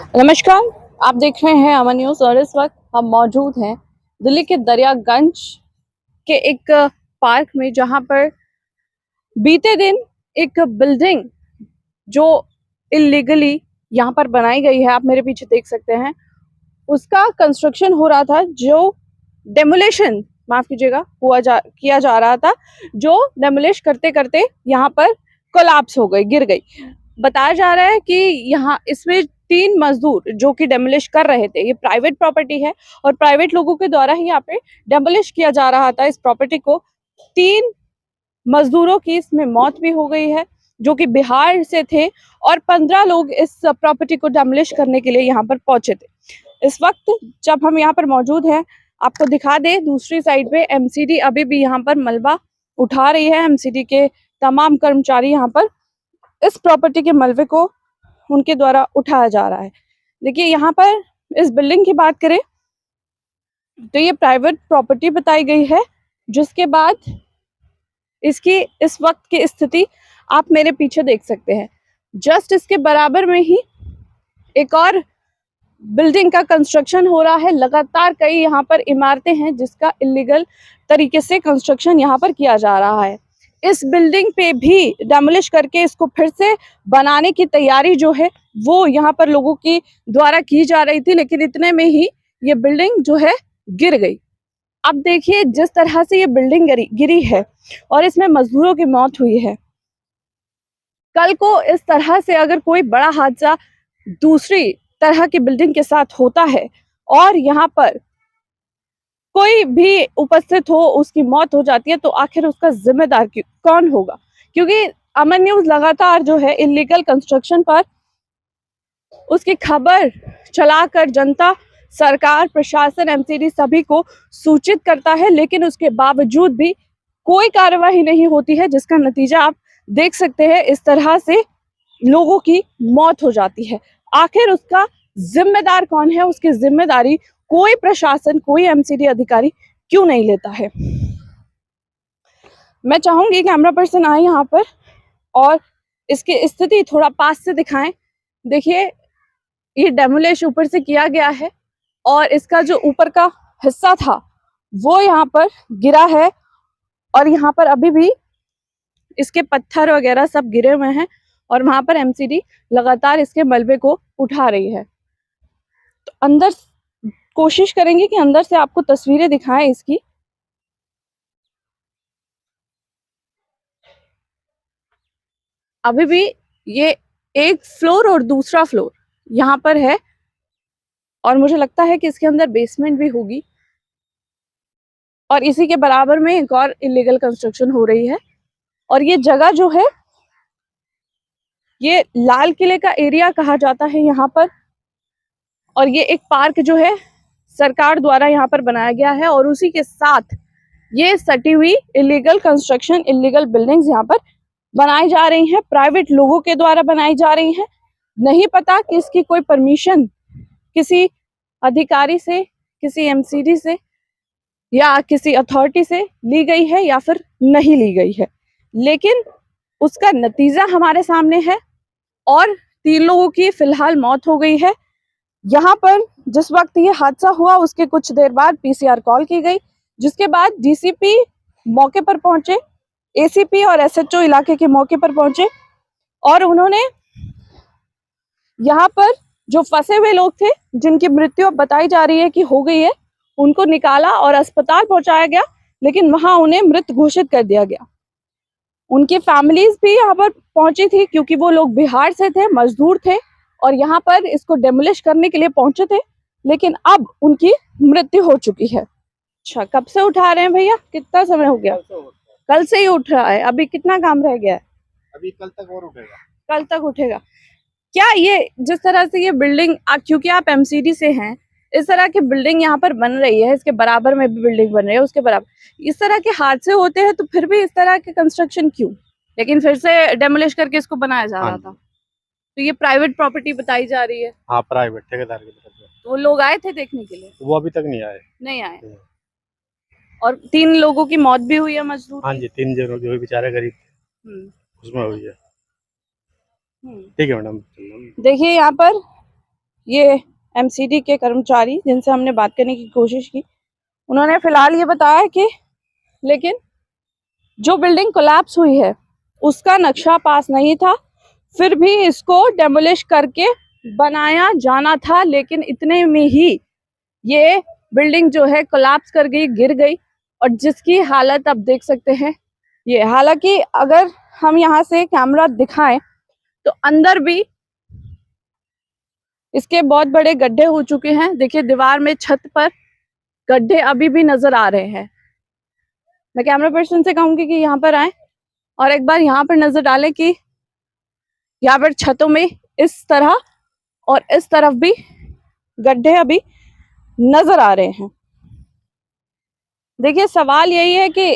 नमस्कार, आप देख रहे हैं अमन न्यूज और इस वक्त हम मौजूद हैं दिल्ली के दरियागंज के एक पार्क में, जहां पर बीते दिन एक बिल्डिंग जो इलीगली यहां पर बनाई गई है, आप मेरे पीछे देख सकते हैं, उसका कंस्ट्रक्शन हो रहा था, जो डेमोलेशन माफ कीजिएगा किया जा रहा था, जो डेमोलिश करते करते यहाँ पर कोलैप्स हो गई, गिर गई। बताया जा रहा है कि यहाँ इसमें 3 मजदूर जो कि डेमोलिश कर रहे थे, ये प्राइवेट प्रॉपर्टी है और प्राइवेट लोगों के द्वारा ही यहाँ पे डेमोलिश किया जा रहा था इस प्रॉपर्टी को। 3 मजदूरों की इसमें मौत भी हो गई है, जो कि बिहार से थे, और 15 लोग इस प्रॉपर्टी को डेमोलिश करने के लिए यहाँ पर पहुंचे थे। इस वक्त जब हम यहाँ पर मौजूद हैं, आपको दिखा दे, दूसरी साइड पे एमसीडी अभी भी यहाँ पर मलबा उठा रही है। एमसीडी के तमाम कर्मचारी यहाँ पर इस प्रॉपर्टी के मलबे को उनके द्वारा उठाया जा रहा है। देखिए, यहाँ पर इस बिल्डिंग की बात करें तो ये प्राइवेट प्रॉपर्टी बताई गई है, जिसके बाद इसकी इस वक्त की स्थिति आप मेरे पीछे देख सकते हैं। जस्ट इसके बराबर में ही एक और बिल्डिंग का कंस्ट्रक्शन हो रहा है। लगातार कई यहाँ पर इमारतें हैं जिसका इलीगल तरीके से कंस्ट्रक्शन यहाँ पर किया जा रहा है। इस बिल्डिंग पे भी डेमोलिश करके इसको फिर से बनाने की तैयारी जो है वो यहाँ पर लोगों की द्वारा की जा रही थी, लेकिन इतने में ही ये बिल्डिंग जो है गिर गई। अब देखिए, जिस तरह से ये बिल्डिंग गिरी है और इसमें मजदूरों की मौत हुई है, कल को इस तरह से अगर कोई बड़ा हादसा दूसरी तरह की बिल्डिंग के साथ होता है और यहाँ पर कोई भी उपस्थित हो, उसकी मौत हो जाती है, तो आखिर उसका जिम्मेदार कौन होगा? क्योंकि अमन न्यूज लगातार जो है इलीगल कंस्ट्रक्शन पर उसकी खबर चलाकर जनता, सरकार, प्रशासन, एमसीडी सभी को सूचित करता है, लेकिन उसके बावजूद भी कोई कार्यवाही नहीं होती है, जिसका नतीजा आप देख सकते हैं। इस तरह से लोगों की मौत हो जाती है। आखिर उसका जिम्मेदार कौन है? उसकी जिम्मेदारी कोई प्रशासन, कोई एमसीडी अधिकारी क्यों नहीं लेता है? मैं चाहूंगी कैमरा पर्सन आए यहाँ पर और इसकी स्थिति थोड़ा पास से दिखाएं। देखिए, ये डेमोलिश ऊपर से किया गया है और इसका जो ऊपर का हिस्सा था वो यहाँ पर गिरा है और यहाँ पर अभी भी इसके पत्थर वगैरह सब गिरे हुए हैं और वहां पर एमसीडी लगातार इसके मलबे को उठा रही है। तो अंदर कोशिश करेंगे कि अंदर से आपको तस्वीरें दिखाएं इसकी। अभी भी ये एक फ्लोर और दूसरा फ्लोर यहाँ पर है और मुझे लगता है कि इसके अंदर बेसमेंट भी होगी और इसी के बराबर में एक और इलीगल कंस्ट्रक्शन हो रही है। और ये जगह जो है, ये लाल किले का एरिया कहा जाता है यहाँ पर, और ये एक पार्क जो है सरकार द्वारा यहाँ पर बनाया गया है और उसी के साथ ये सटी हुई इलीगल कंस्ट्रक्शन, इलीगल बिल्डिंग्स यहाँ पर बनाई जा रही हैं, प्राइवेट लोगों के द्वारा बनाई जा रही हैं। नहीं पता कि इसकी कोई परमिशन किसी अधिकारी से, किसी एमसीडी से या किसी अथॉरिटी से ली गई है या फिर नहीं ली गई है, लेकिन उसका नतीजा हमारे सामने है और 3 लोगों की फिलहाल मौत हो गई है। यहाँ पर जिस वक्त ये हादसा हुआ उसके कुछ देर बाद पीसीआर कॉल की गई, जिसके बाद डीसीपी मौके पर पहुंचे, एसीपी और एसएचओ इलाके के मौके पर पहुंचे और उन्होंने यहाँ पर जो फंसे हुए लोग थे, जिनकी मृत्यु बताई जा रही है कि हो गई है, उनको निकाला और अस्पताल पहुंचाया गया, लेकिन वहां उन्हें मृत घोषित कर दिया गया। उनकी फैमिलीज भी यहाँ पर पहुंची थी क्योंकि वो लोग बिहार से थे, मजदूर थे और यहाँ पर इसको डेमोलिश करने के लिए पहुंचे थे, लेकिन अब उनकी मृत्यु हो चुकी है। अच्छा, कब से उठा रहे हैं भैया? कितना समय हो गया? कल से ही उठ रहा है। अभी कितना काम रह गया है? अभी कल तक और उठेगा। कल तक उठेगा क्या? ये जिस तरह से ये बिल्डिंग, क्योंकि आप एमसीडी से हैं, इस तरह की बिल्डिंग यहाँ पर बन रही है, इसके बराबर में भी बिल्डिंग बन रही है, उसके बराबर इस तरह के हादसे होते हैं, तो फिर भी इस तरह के कंस्ट्रक्शन क्यों? लेकिन फिर से डेमोलिश करके इसको बनाया जा रहा था। तो ये प्राइवेट प्रॉपर्टी बताई जा रही है। हाँ, प्राइवेट ठेकेदार की तरफ से। तो वो लोग आए थे देखने के लिए? वो अभी तक नहीं आए। नहीं आए। और 3 लोगों की मौत भी हुई है, मजदूर। हाँ जी, 3 जो बेचारे गरीब उसमें हुई है। ठीक है मैडम। देखिए, यहाँ पर ये एमसीडी के कर्मचारी जिनसे हमने बात करने की कोशिश की, उन्होंने फिलहाल ये बताया कि लेकिन जो बिल्डिंग कोलैप्स हुई है उसका नक्शा पास नहीं था, फिर भी इसको डेमोलिश करके बनाया जाना था, लेकिन इतने में ही ये बिल्डिंग जो है कोलैप्स कर गई, गिर गई, और जिसकी हालत आप देख सकते हैं ये। हालांकि अगर हम यहाँ से कैमरा दिखाएं तो अंदर भी इसके बहुत बड़े गड्ढे हो चुके हैं। देखिए दीवार में, छत पर गड्ढे अभी भी नजर आ रहे हैं। मैं कैमरा पर्सन से कहूंगी कि यहाँ पर आए और एक बार यहाँ पर नजर डालें कि यहाँ पर छतों में इस तरह और इस तरफ भी गड्ढे अभी नजर आ रहे हैं। देखिए सवाल यही है कि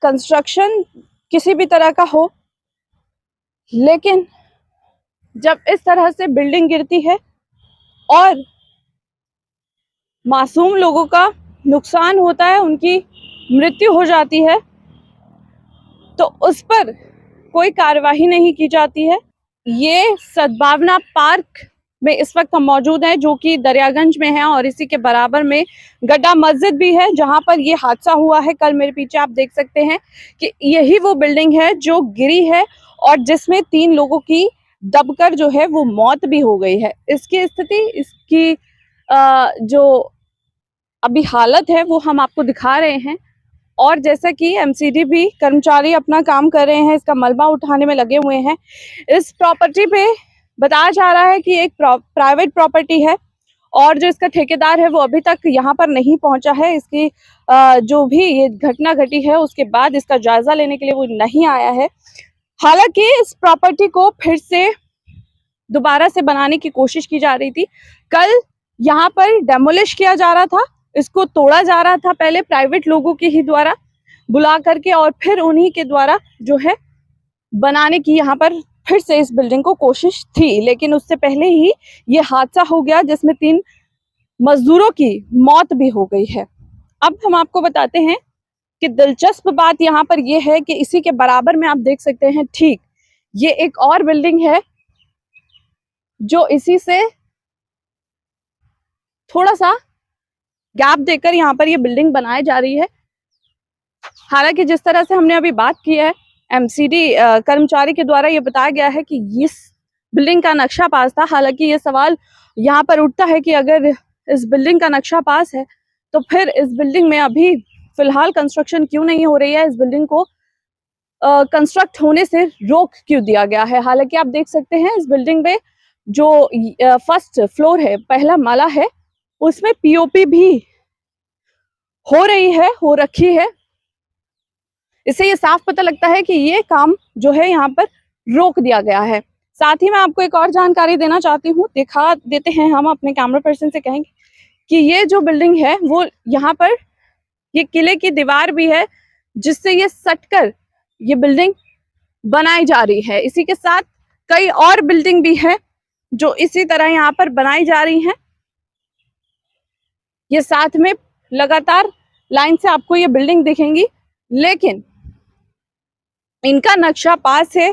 कंस्ट्रक्शन किसी भी तरह का हो, लेकिन जब इस तरह से बिल्डिंग गिरती है और मासूम लोगों का नुकसान होता है, उनकी मृत्यु हो जाती है, तो उस पर कोई कार्यवाही नहीं की जाती है। ये सद्भावना पार्क में इस वक्त हम मौजूद हैं, जो कि दरियागंज में है, और इसी के बराबर में गड्ढा मस्जिद भी है जहां पर ये हादसा हुआ है। कल मेरे पीछे आप देख सकते हैं कि यही वो बिल्डिंग है जो गिरी है और जिसमें 3 लोगों की दबकर जो है वो मौत भी हो गई है। इसकी स्थिति, इसकी जो अभी हालत है वो हम आपको दिखा रहे हैं। और जैसा कि एमसीडी भी कर्मचारी अपना काम कर रहे हैं, इसका मलबा उठाने में लगे हुए हैं। इस प्रॉपर्टी पे बताया जा रहा है कि एक प्राइवेट प्रॉपर्टी है और जो इसका ठेकेदार है वो अभी तक यहाँ पर नहीं पहुंचा है। इसकी जो भी ये घटना घटी है उसके बाद इसका जायजा लेने के लिए वो नहीं आया है। हालांकि इस प्रॉपर्टी को फिर से दोबारा से बनाने की कोशिश की जा रही थी। कल यहाँ पर डेमोलिश किया जा रहा था, इसको तोड़ा जा रहा था, पहले प्राइवेट लोगों के ही द्वारा बुला करके, और फिर उन्हीं के द्वारा जो है बनाने की यहाँ पर फिर से इस बिल्डिंग को कोशिश थी। लेकिन उससे पहले ही ये हादसा हो गया जिसमें 3 मजदूरों की मौत भी हो गई है। अब हम आपको बताते हैं कि दिलचस्प बात यहाँ पर यह है कि इसी के बराबर में आप देख सकते हैं, ठीक ये एक और बिल्डिंग है जो इसी से थोड़ा सा गैप देकर यहाँ पर ये बिल्डिंग बनाई जा रही है। हालांकि जिस तरह से हमने अभी बात की है, एमसीडी कर्मचारी के द्वारा ये बताया गया है कि इस बिल्डिंग का नक्शा पास था। हालांकि ये सवाल यहाँ पर उठता है कि अगर इस बिल्डिंग का नक्शा पास है तो फिर इस बिल्डिंग में अभी फिलहाल कंस्ट्रक्शन क्यों नहीं हो रही है, इस बिल्डिंग को कंस्ट्रक्ट होने से रोक क्यों दिया गया है। हालांकि आप देख सकते हैं इस बिल्डिंग में जो फर्स्ट फ्लोर है, पहला माला है, उसमें पीओपी भी हो रही है, हो रखी है। इससे ये साफ पता लगता है कि ये काम जो है यहाँ पर रोक दिया गया है। साथ ही मैं आपको एक और जानकारी देना चाहती हूँ, दिखा देते हैं हम अपने कैमरा पर्सन से कहेंगे कि ये जो बिल्डिंग है वो यहाँ पर ये किले की दीवार भी है जिससे ये सटकर ये बिल्डिंग बनाई जा रही है। इसी के साथ कई और बिल्डिंग भी है जो इसी तरह यहाँ पर बनाई जा रही हैं। ये साथ में लगातार लाइन से आपको ये बिल्डिंग दिखेंगी, लेकिन इनका नक्शा पास है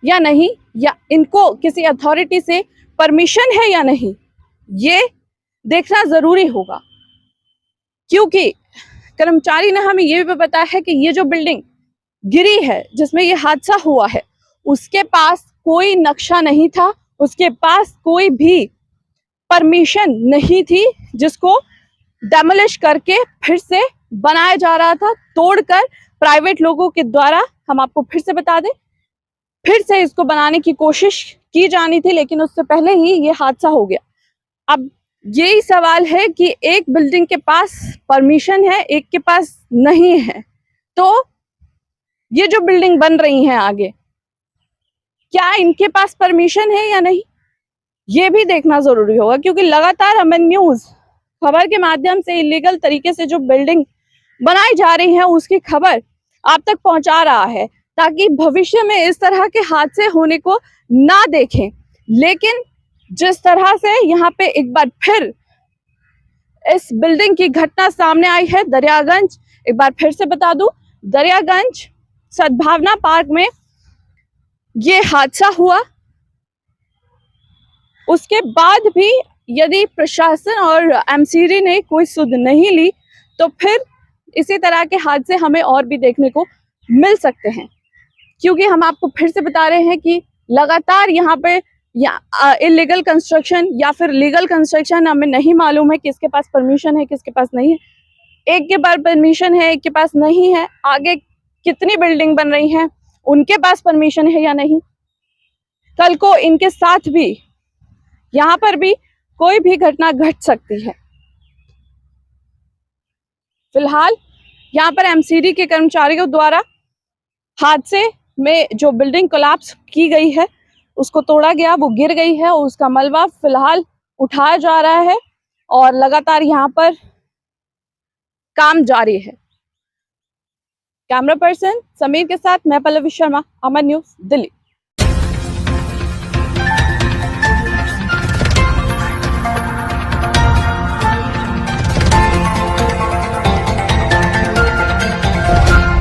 या नहीं, या इनको किसी अथॉरिटी से परमिशन है या नहीं, ये देखना जरूरी होगा। क्योंकि कर्मचारी ने हमें ये भी बताया है कि ये जो बिल्डिंग गिरी है जिसमें ये हादसा हुआ है, उसके पास कोई नक्शा नहीं था, उसके पास कोई भी परमिशन नहीं थी, जिसको डेमोलिश करके फिर से बनाया जा रहा था, तोड़कर प्राइवेट लोगों के द्वारा। हम आपको फिर से बता दें, फिर से इसको बनाने की कोशिश की जानी थी, लेकिन उससे पहले ही ये हादसा हो गया। अब यही सवाल है कि एक बिल्डिंग के पास परमिशन है, एक के पास नहीं है, तो ये जो बिल्डिंग बन रही है आगे, क्या इनके पास परमिशन है या नहीं, ये भी देखना जरूरी होगा। क्योंकि लगातार अमन न्यूज खबर के माध्यम से इलीगल तरीके से जो बिल्डिंग बनाई जा रही है उसकी खबर आप तक पहुंचा रहा है, ताकि भविष्य में इस तरह के हादसे होने को ना देखें। लेकिन जिस तरह से यहाँ पे एक बार फिर इस बिल्डिंग की घटना सामने आई है दरियागंज, एक बार फिर से बता दूं, दरियागंज सद्भावना पार्क में ये हादसा हुआ, उसके बाद भी यदि प्रशासन और एमसीडी ने कोई सुध नहीं ली तो फिर इसी तरह के हादसे हमें और भी देखने को मिल सकते हैं, क्योंकि हम आपको फिर से बता रहे हैं कि लगातार यहाँ पे इलीगल कंस्ट्रक्शन या फिर लीगल कंस्ट्रक्शन, हमें नहीं मालूम है किसके पास परमिशन है किसके पास नहीं है। एक के पास परमिशन है, एक के पास नहीं है। आगे कितनी बिल्डिंग बन रही हैं, उनके पास परमिशन है या नहीं। कल को इनके साथ भी यहाँ पर भी कोई भी घटना घट सकती है। फिलहाल यहाँ पर एमसीडी के कर्मचारियों द्वारा हादसे में जो बिल्डिंग कोलैप्स की गई है उसको तोड़ा गया, वो गिर गई है और उसका मलबा फिलहाल उठाया जा रहा है और लगातार यहाँ पर काम जारी है। कैमरा पर्सन समीर के साथ मैं पल्लवी शर्मा, अमन न्यूज़, दिल्ली।